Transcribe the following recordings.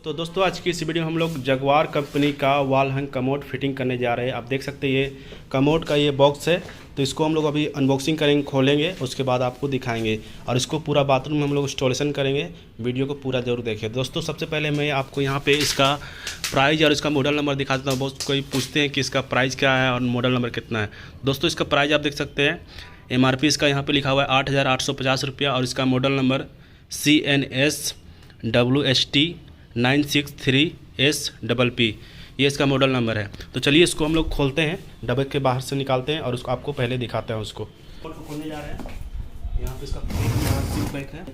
तो दोस्तों आज की इस वीडियो में हम लोग जगुआर कंपनी का वॉल हैंग कमोड फिटिंग करने जा रहे हैं। आप देख सकते हैं ये कमोड का ये बॉक्स है, तो इसको हम लोग अभी अनबॉक्सिंग करेंगे, खोलेंगे, उसके बाद आपको दिखाएंगे और इसको पूरा बाथरूम में हम लोग इंस्टॉलेशन करेंगे। वीडियो को पूरा जरूर देखें। दोस्तों सबसे पहले मैं आपको यहाँ पे इसका प्राइस और इसका मॉडल नंबर दिखा देता हूँ। बहुत कोई पूछते हैं कि इसका प्राइस क्या है और मॉडल नंबर कितना है। दोस्तों इसका प्राइस आप देख सकते हैं, MRP इसका यहाँ पर लिखा हुआ है 8,850 रुपया और इसका मॉडल नंबर CNSWST 963SPP ये इसका मॉडल नंबर है। तो चलिए इसको हम लोग खोलते हैं, डब्बे के बाहर से निकालते हैं और उसको आपको पहले दिखाते हैं। उसको खोलने जा रहे हैं। यहाँ पे इसका पैक है।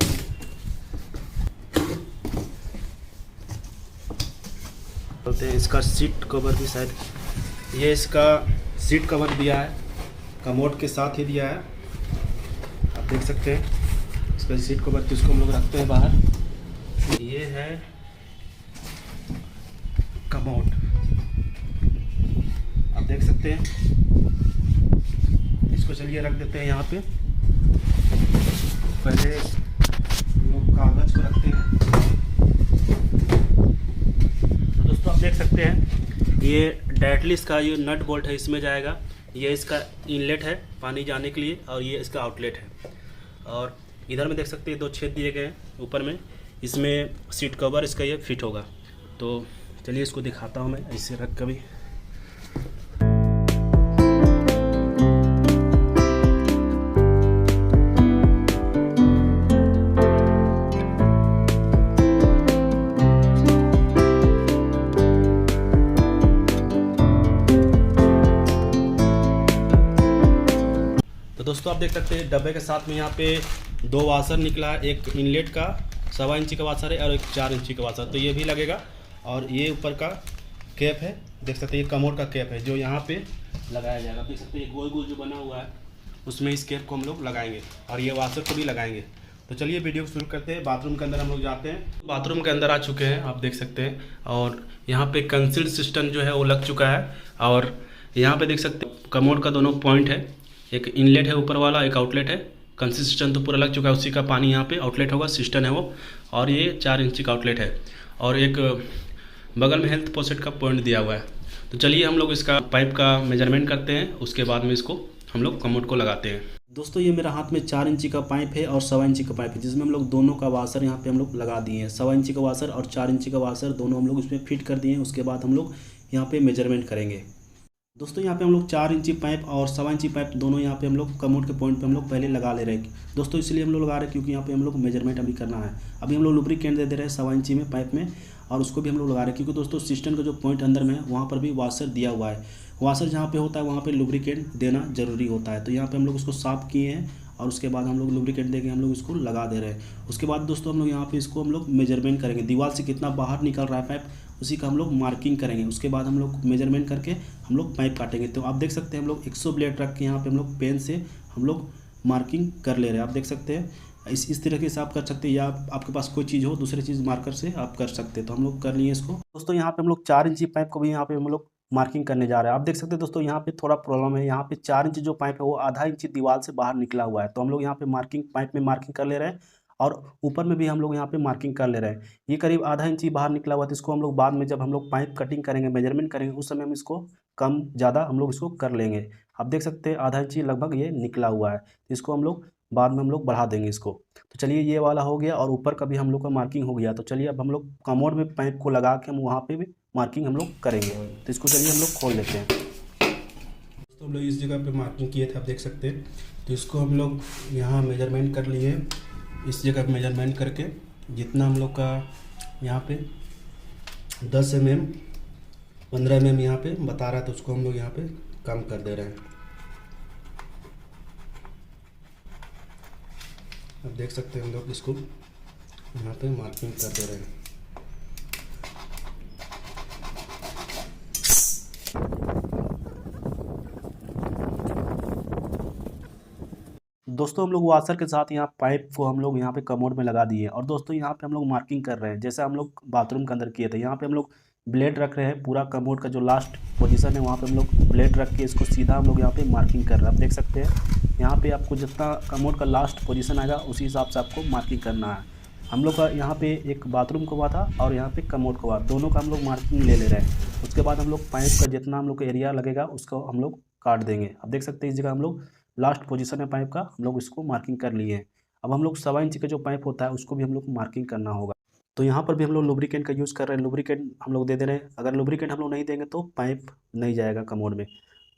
खोलते हैं। इसका सीट कवर भी शायद, ये इसका सीट कवर दिया है, कमोड के साथ ही दिया है। आप देख सकते हैं इसका सीट कवर, तो इसको हम लोग रखते हैं बाहर। ये है कमोड, आप देख सकते हैं। इसको चलिए रख देते हैं यहाँ पे। पहले हम लोग कागज को रखते हैं। तो दोस्तों आप देख सकते हैं ये डायरेक्टली इसका ये नट बोल्ट है, इसमें जाएगा। ये इसका इनलेट है पानी जाने के लिए और ये इसका आउटलेट है। और इधर में देख सकते हैं 2 छेद दिए गए हैं ऊपर में, इसमें सीट कवर इसका ये फिट होगा। तो चलिए इसको दिखाता हूँ मैं ऐसे रख कर भी। तो दोस्तों आप देख सकते हैं डब्बे के साथ में यहाँ पे 2 वाशर निकला है। एक इनलेट का 1.25 इंची का वाशर है और एक 4 इंची का वाशर, तो ये भी लगेगा। और ये ऊपर का कैप है, देख सकते हैं ये कमोड का कैप है जो यहाँ पे लगाया जाएगा। देख सकते हैं गोल गोल जो बना हुआ है उसमें इस कैप को हम लोग लगाएंगे और ये वाशर को भी लगाएंगे। तो चलिए वीडियो को शुरू करते हैं। बाथरूम के अंदर हम लोग जाते हैं। बाथरूम के अंदर आ चुके हैं, आप देख सकते हैं। और यहाँ पे कंसील्ड सिस्टम जो है वो लग चुका है। और यहाँ पे देख सकते हैं कमोड का दोनों पॉइंट है, एक इनलेट है ऊपर वाला, एक आउटलेट है। कंसील्ड सिस्टम तो पूरा लग चुका है, उसी का पानी यहाँ पे आउटलेट होगा, सिस्टम है वो। और ये 4 इंची का आउटलेट है और एक बगल में हेल्थ पोसेट का पॉइंट दिया हुआ है। तो चलिए हम लोग इसका पाइप का मेजरमेंट करते हैं, उसके बाद में इसको हम लोग कमोड को लगाते हैं। दोस्तों ये मेरा हाथ में 4 इंची का पाइप है और 1.25 इंची का पाइप है, जिसमें हम लोग दोनों का वाशर यहाँ पे हम लोग लगा दिए हैं। 1.25 इंची का वाशर और 4 इंची का वाशर दोनों हम लोग इसमें फिट कर दिए हैं। उसके बाद हम लोग यहाँ पे मेजरमेंट करेंगे। दोस्तों यहाँ पे हम लोग 4 इंची पाइप और 1.25 इंची पाइप दोनों यहाँ पे हम लोग कमोड के पॉइंट पे हम लोग पहले लगा ले रहे हैं। दोस्तों इसलिए हम लोग लगा रहे हैं क्योंकि यहाँ पे हम लोग मेजरमेंट अभी करना है। अभी हम लोग लुब्रिकेंट दे रहे हैं 1.25 इंची में पाइप में, और उसको भी हम लोग लगा रहे हैं क्योंकि दोस्तों सिस्टम का जो पॉइंट अंदर में है वहाँ पर भी वाशर दिया हुआ है। वाशर जहाँ पे होता है वहाँ पे लुब्रिकेंट देना जरूरी होता है। तो यहाँ पे हम लोग उसको साफ़ किए हैं और उसके बाद हम लोग लुब्रिकेंट देके हम लोग इसको लगा दे रहे हैं। उसके बाद दोस्तों हम लोग यहाँ पे इसको हम लोग मेजरमेंट करेंगे, दीवार से कितना बाहर निकल रहा है पाइप, उसी का हम लोग मार्किंग करेंगे। उसके बाद हम लोग मेजरमेंट करके हम लोग पाइप काटेंगे। तो आप देख सकते हैं हम लोग 100 ब्लेड रख के यहाँ पे हम लोग पेन से हम लोग मार्किंग कर ले रहे हैं। आप देख सकते हैं इस तरीके से आप कर सकते हैं, या आपके पास कोई चीज़ हो दूसरी चीज़ मार्कर से आप कर सकते हैं। तो हम लोग कर लिए इसको। दोस्तों यहाँ पे हम लोग 4 इंची पाइप को भी यहाँ पे हम लोग मार्किंग करने जा रहे हैं। आप देख सकते हैं दोस्तों यहाँ पे थोड़ा प्रॉब्लम है, यहाँ पे 4 इंची जो पाइप है वो आधा इंची दीवार से बाहर निकला हुआ है। तो हम लोग यहाँ पे मार्किंग पाइप में मार्किंग कर ले रहे हैं और ऊपर में भी हम लोग यहाँ पे मार्किंग कर ले रहे हैं। ये करीब आधा इंची बाहर निकला हुआ है, तो इसको हम लोग बाद में जब हम लोग पाइप कटिंग करेंगे, मेजरमेंट करेंगे, उस समय हम इसको कम ज़्यादा हम लोग इसको कर लेंगे। आप देख सकते हैं आधा इंची लगभग ये निकला हुआ है, तो इसको हम लोग बाद में हम लोग बढ़ा देंगे इसको। तो चलिए ये वाला हो गया और ऊपर का भी हम लोग का मार्किंग हो गया। तो चलिए अब हम लोग कमोड में पाइप को लगा के हम वहाँ पे भी मार्किंग हम लोग करेंगे। तो इसको चलिए हम लोग खोल लेते हैं। दोस्तों हम लोग इस जगह पे मार्किंग किए थे, आप देख सकते हैं। तो इसको हम लोग यहाँ मेजरमेंट कर लिए, इस जगह पे मेजरमेंट करके जितना हम लोग का यहाँ पे 10 mm 15 mm यहाँ पे बता रहा था, उसको हम लोग यहाँ पे कम कर दे रहे हैं। अब देख सकते हैं हम लोग इसको यहाँ पे मार्किंग कर दे रहे हैं। दोस्तों हम लोग वाशर के साथ यहाँ पाइप को हम लोग यहाँ पे कमोड में लगा दिए और दोस्तों यहाँ पे हम लोग मार्किंग कर रहे हैं जैसे हम लोग बाथरूम के अंदर किए थे। यहाँ पे हम लोग ब्लेड रख रहे हैं, पूरा कमोड का जो लास्ट पोजीशन है वहाँ पे हम लोग ब्लेड रख के इसको सीधा हम लोग यहाँ पे मार्किंग कर रहे हैं। आप देख सकते हैं यहाँ पे आपको जितना कमोड का लास्ट पोजीशन आएगा उसी हिसाब से आपको मार्किंग करना है। हम लोग का यहाँ पे एक बाथरूम का हुआ था और यहाँ पे कमोड का हुआ, दोनों का हम लोग मार्किंग ले रहे हैं। उसके बाद हम लोग पाइप का जितना हम लोग को एरिया लगेगा उसको हम लोग काट देंगे। अब देख सकते हैं इस जगह हम लोग लास्ट पोजीशन है पाइप का, हम लोग इसको मार्किंग कर लिए हैं। अब हम लोग 1.25 इंच का जो पाइप होता है उसको भी हम लोग को मार्किंग करना होगा। तो यहाँ पर भी हम लोग लुब्रिकेंट का यूज़ कर रहे हैं, लुब्रिकेंट हम लोग दे दे रहे हैं। अगर लुब्रिकेंट हम लोग नहीं देंगे तो पाइप नहीं जाएगा कमोड में।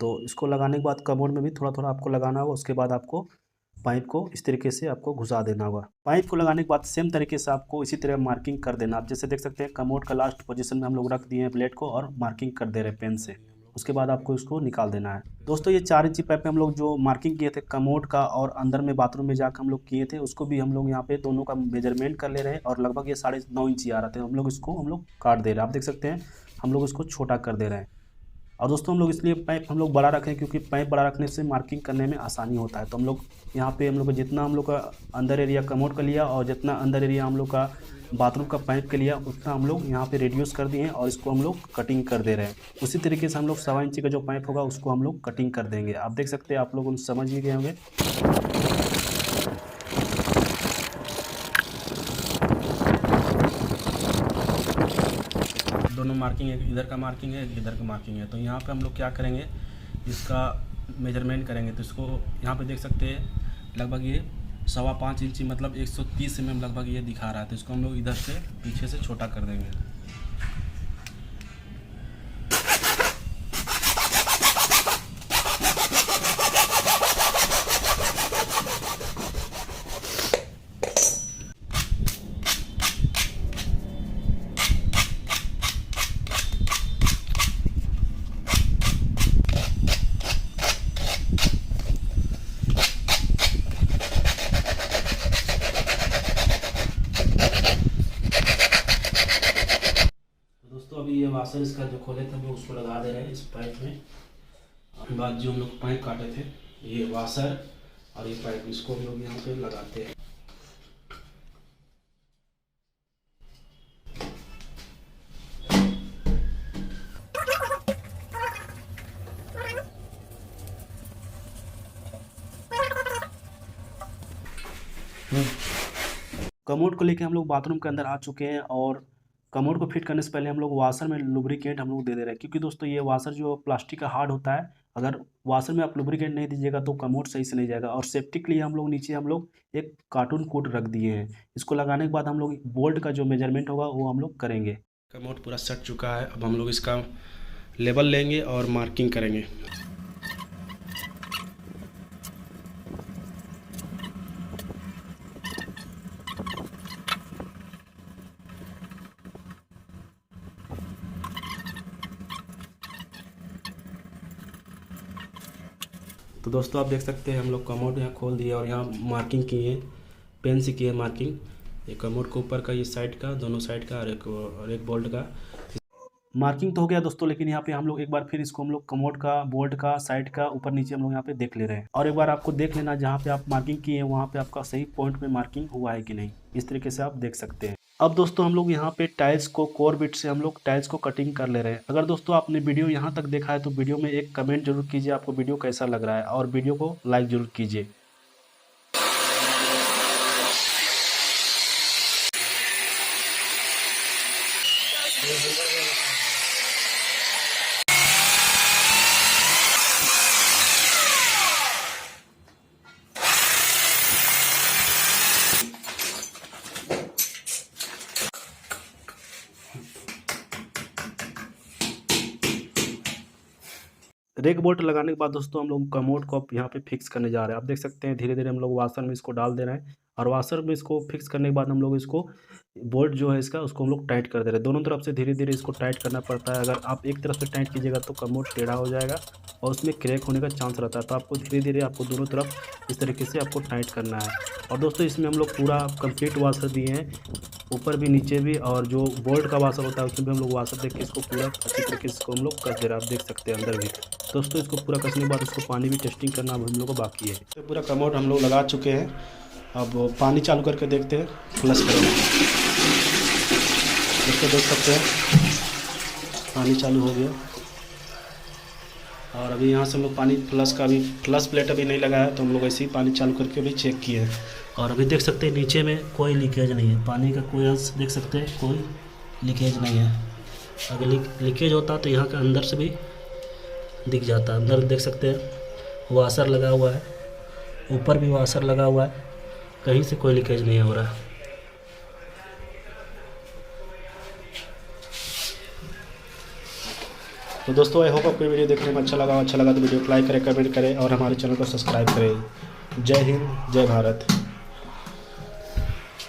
तो इसको लगाने के बाद कमोड में भी थोड़ा थोड़ा आपको लगाना होगा। उसके बाद आपको पाइप को इस तरीके से आपको घुसा देना होगा। पाइप को लगाने के बाद सेम तरीके से आपको इसी तरह मार्किंग कर देना। आप जैसे देख सकते हैं कमोड का लास्ट पोजीशन में हम लोग रख दिए हैं प्लेट को और मार्किंग कर दे रहे हैं पेन से। उसके बाद आपको इसको निकाल देना है। दोस्तों ये 4 इंची पाइप में हम लोग जो मार्किंग किए थे कमोड का और अंदर में बाथरूम में जाकर हम लोग किए थे, उसको भी हम लोग यहाँ पे दोनों का मेजरमेंट कर ले रहे हैं और लगभग ये 9.5 इंची आ रहा था। हम लोग इसको काट दे रहे हैं। आप देख सकते हैं हम लोग इसको छोटा कर दे रहे हैं। और दोस्तों हम लोग इसलिए पाइप हम लोग बड़ा रखें क्योंकि पाइप बड़ा रखने से मार्किंग करने में आसानी होता है। तो हम लोग यहाँ पे हम लोग को जितना हम लोग का अंदर एरिया कमोड का लिया और जितना अंदर एरिया हम लोग का बाथरूम का पाइप के लिया उतना हम लोग यहाँ पे रिड्यूस कर दिए हैं और इसको हम लोग कटिंग कर दे रहे हैं। उसी तरीके से हम लोग 1.25 इंची का जो पाइप होगा उसको हम लोग कटिंग कर देंगे। आप देख सकते हैं आप लोग समझ ही गए होंगे। दोनों मार्किंग है, इधर का मार्किंग है इधर का मार्किंग है। तो यहाँ पे हम लोग क्या करेंगे, इसका मेजरमेंट करेंगे। तो इसको यहाँ पे देख सकते हैं लगभग ये 5.25 इंची मतलब 130 mm लगभग ये दिखा रहा है। तो इसको हम लोग इधर से पीछे से छोटा कर देंगे। अभी ये वाशर इसका जो खोले थे हम लोग उसको लगा दे रहे हैं इस पाइप में। उसके बाद जो हम लोग पाइप काटे थे ये वाशर और ये पाइप इसको हम लोग यहाँ पे लगाते हैं। कमोड को लेके हम लोग बाथरूम के अंदर आ चुके हैं और कमोड को फिट करने से पहले हम लोग वाशर में लुब्रिकेंट हम लोग दे रहे हैं। क्योंकि दोस्तों ये वाशर जो प्लास्टिक का हार्ड होता है, अगर वाशर में आप लुब्रिकेंट नहीं दीजिएगा तो कमोड सही से नहीं जाएगा। और सेफ्टी के लिए हम लोग नीचे हम लोग एक कार्टून कोट रख दिए हैं। इसको लगाने के बाद हम लोग बोल्ट का जो मेजरमेंट होगा वो हम लोग करेंगे। कमोड पूरा सट चुका है, अब हम लोग इसका लेवल लेंगे और मार्किंग करेंगे। तो दोस्तों आप देख सकते हैं हम लोग कमोड यहाँ खोल दिया और यहाँ मार्किंग किए, पेन से किए मार्किंग। ये कमोड के ऊपर का ये साइड का, दोनों साइड का और एक बोल्ट का मार्किंग तो हो गया दोस्तों। लेकिन यहाँ पे हम लोग एक बार फिर इसको हम लोग कमोड का, बोल्ट का, साइड का, ऊपर नीचे हम लोग यहाँ पे देख ले रहे हैं। और एक बार आपको देख लेना जहाँ पे आप मार्किंग किए हैं वहाँ पे आपका सही पॉइंट में मार्किंग हुआ है कि नहीं, इस तरीके से आप देख सकते हैं। अब दोस्तों हम लोग यहाँ पे टाइल्स को कोर बिट से हम लोग टाइल्स को कटिंग कर ले रहे हैं। अगर दोस्तों आपने वीडियो यहाँ तक देखा है तो वीडियो में एक कमेंट जरूर कीजिए आपको वीडियो कैसा लग रहा है और वीडियो को लाइक जरूर कीजिए। रेक बोल्ट लगाने के बाद दोस्तों हम लोग कमोड को यहाँ पे फिक्स करने जा रहे हैं। आप देख सकते हैं धीरे धीरे हम लोग वाशर में इसको डाल दे रहे हैं और वाशर में इसको फिक्स करने के बाद हम लोग इसको बोल्ट जो है इसका उसको हम लोग टाइट कर दे रहे हैं। दोनों तरफ से धीरे धीरे इसको टाइट करना पड़ता है। अगर आप एक तरफ से टाइट कीजिएगा तो कमोड टेढ़ा हो जाएगा और उसमें क्रैक होने का चांस रहता है। तो आपको धीरे धीरे आपको दोनों तरफ इस तरीके से आपको टाइट करना है। और दोस्तों इसमें हम लोग पूरा कंप्लीट वाशर दिए हैं, ऊपर भी नीचे भी, और जो बोल्ट का वाशर होता है उसमें भी हम लोग वाशर देख के इसको पूरा अच्छी तरीके से इसको हम लोग कस दे रहे हैं। आप देख सकते हैं अंदर भी। दोस्तों इसको पूरा कसने के बाद इसको पानी भी टेस्टिंग करना अब हम लोग को बाकी है। तो पूरा कमोड हम लोग लगा चुके हैं। अब पानी चालू करके देखते हैं, फ्लश करेंगे। इसको देख सकते हैं पानी चालू हो गया। और अभी यहाँ से हम लोग पानी फ्लश का भी फ्लश प्लेट अभी नहीं लगाया है, तो हम लोग ऐसे ही पानी चालू करके अभी चेक किए हैं। और अभी देख सकते हैं नीचे में कोई लीकेज नहीं है, पानी का कोई अंश देख सकते हैं, कोई लीकेज नहीं है। अगर लीकेज होता तो यहाँ के अंदर से भी दिख जाता। अंदर देख सकते हैं वाशर लगा हुआ है, ऊपर भी वाशर लगा हुआ है, कहीं से कोई लीकेज नहीं हो रहा है। तो दोस्तों आई होप आपको वीडियो देखने में अच्छा लगा तो वीडियो को लाइक करें, कमेंट करें और हमारे चैनल को सब्सक्राइब करें। जय हिंद, जय भारत।